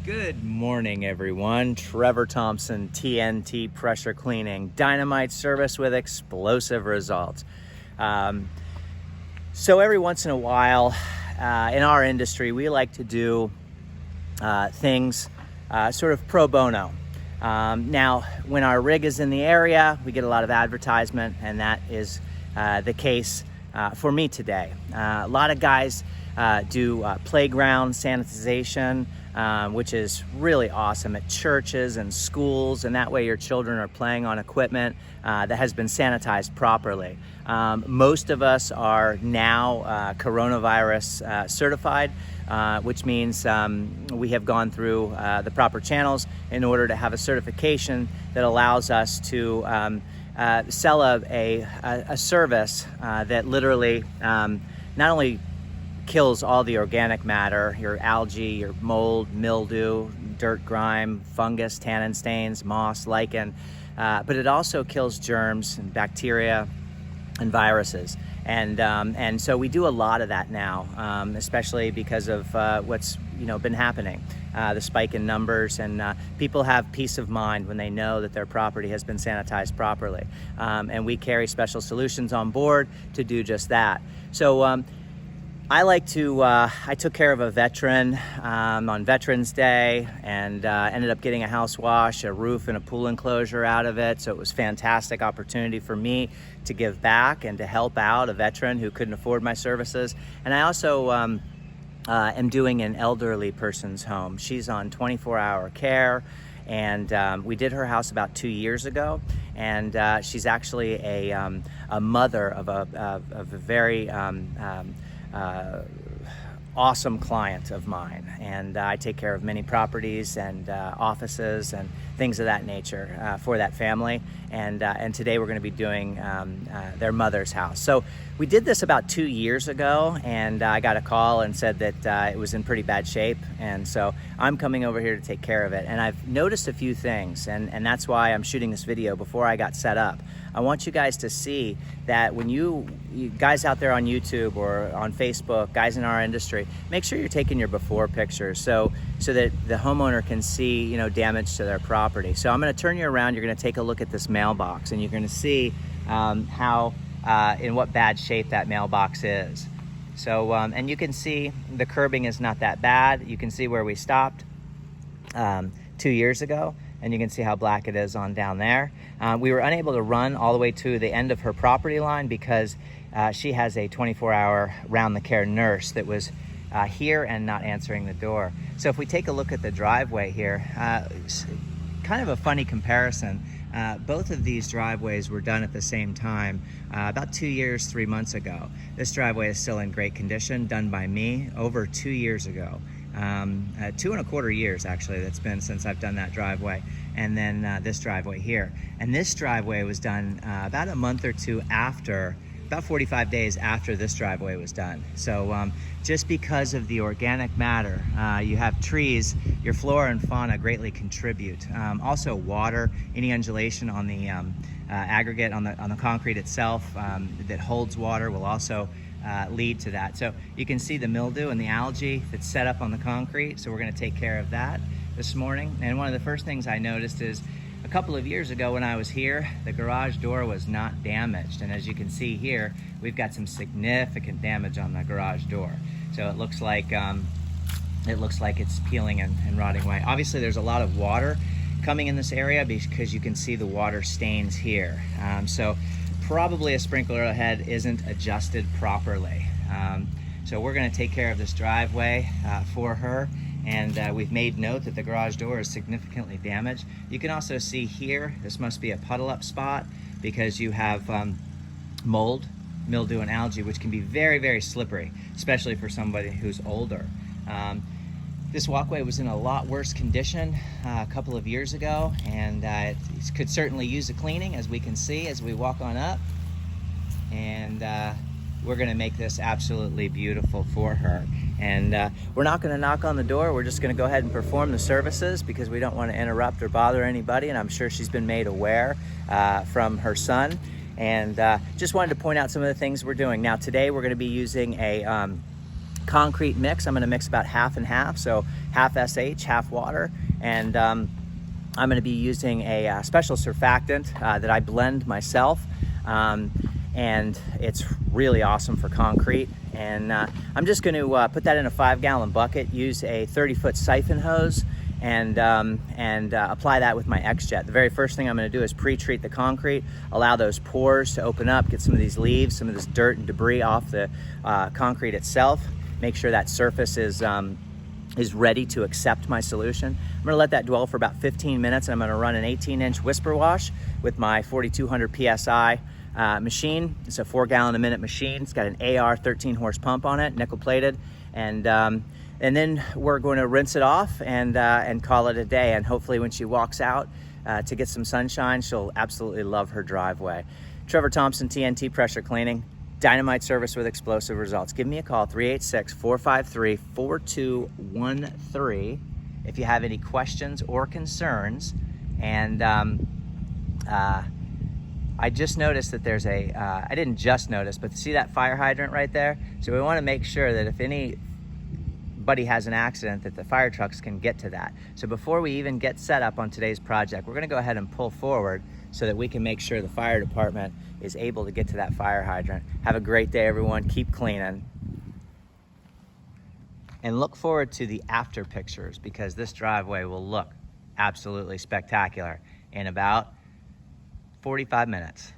Good morning, everyone. Trevor Thompson, TNT Pressure Cleaning, dynamite service with explosive results. So every once in a while, in our industry, we like to do things sort of pro bono. Now, when our rig is in the area, we get a lot of advertisement, and that is the case for me today. A lot of guys do playground sanitization, which is really awesome at churches and schools, and that way your children are playing on equipment that has been sanitized properly. Most of us are now coronavirus certified, which means we have gone through the proper channels in order to have a certification that allows us to sell a service that literally not only kills all the organic matter, your algae, your mold, mildew, dirt, grime, fungus, tannin stains, moss, lichen, but it also kills germs and bacteria and viruses. And so we do a lot of that now, especially because of what's been happening, the spike in numbers, and people have peace of mind when they know that their property has been sanitized properly. And we carry special solutions on board to do just that. So I took care of a veteran on Veterans Day, and ended up getting a house wash, a roof, and a pool enclosure out of it. So it was a fantastic opportunity for me to give back and to help out a veteran who couldn't afford my services. And I also am doing an elderly person's home. She's on 24-hour care, and we did her house about 2 years ago. And she's actually a mother of a very awesome client of mine, and I take care of many properties and offices and things of that nature for that family. And today we're going to be doing their mother's house. So we did this about 2 years ago, and I got a call and said that it was in pretty bad shape, and so I'm coming over here to take care of it. And I've noticed a few things, and that's why I'm shooting this video before I got set up. I want you guys to see that when you guys out there on YouTube or on Facebook, guys in our industry, make sure you're taking your before pictures so that the homeowner can see damage to their property. So I'm going to turn you around. You're going to take a look at this mailbox, and you're going to see how in what bad shape that mailbox is. So and you can see the curbing is not that bad. You can see where we stopped 2 years ago, and you can see how black it is on down there. We were unable to run all the way to the end of her property line because she has a 24-hour round-the-care nurse that was here and not answering the door. So if we take a look at the driveway here, kind of a funny comparison. Both of these driveways were done at the same time about 2 years, 3 months ago. This driveway is still in great condition, done by me over 2 years ago. 2.25 years actually that's been since I've done that driveway. And then this driveway here. And this driveway was done about a month or two after, about 45 days after this driveway was done. So just because of the organic matter, you have trees, your flora and fauna greatly contribute. Also water, any undulation on the aggregate, on the concrete itself that holds water will also lead to that. So you can see the mildew and the algae that's set up on the concrete. So we're going to take care of that this morning. And one of the first things I noticed is a couple of years ago when I was here, the garage door was not damaged. And as you can see here, we've got some significant damage on the garage door. So it looks like it's peeling and rotting away. Obviously there's a lot of water coming in this area because you can see the water stains here. So probably a sprinkler head isn't adjusted properly. So we're going to take care of this driveway for her, and we've made note that the garage door is significantly damaged. You can also see here, this must be a puddle up spot because you have mold, mildew, and algae, which can be very, very slippery, especially for somebody who's older. This walkway was in a lot worse condition a couple of years ago, and it could certainly use a cleaning, as we can see as we walk on up. And we're going to make this absolutely beautiful for her. And we're not going to knock on the door. We're just going to go ahead and perform the services because we don't want to interrupt or bother anybody. And I'm sure she's been made aware from her son. And just wanted to point out some of the things we're doing. Now today we're going to be using a concrete mix. I'm going to mix about half and half, so half SH, half water, and I'm going to be using a special surfactant that I blend myself, and it's really awesome for concrete. And I'm just going to put that in a 5-gallon bucket, use a 30-foot siphon hose, and apply that with my X-Jet. The very first thing I'm going to do is pre-treat the concrete, allow those pores to open up, get some of these leaves, some of this dirt and debris off the concrete itself, make sure that surface is ready to accept my solution. I'm going to let that dwell for about 15 minutes, and I'm going to run an 18-inch whisper wash with my 4,200 PSI machine. It's a 4-gallon-a-minute machine. It's got an AR 13-horse pump on it, nickel-plated, and then we're going to rinse it off and call it a day. And hopefully when she walks out to get some sunshine, she'll absolutely love her driveway. Trevor Thompson, TNT Pressure Cleaning, dynamite service with explosive results. Give me a call, 386-453-4213 if you have any questions or concerns. And I just noticed that there's I didn't just notice, but see that fire hydrant right there? So we want to make sure that if anybody has an accident, that the fire trucks can get to that. So before we even get set up on today's project, we're going to go ahead and pull forward so that we can make sure the fire department is able to get to that fire hydrant. Have a great day, everyone. Keep cleaning. And look forward to the after pictures, because this driveway will look absolutely spectacular in about 45 minutes.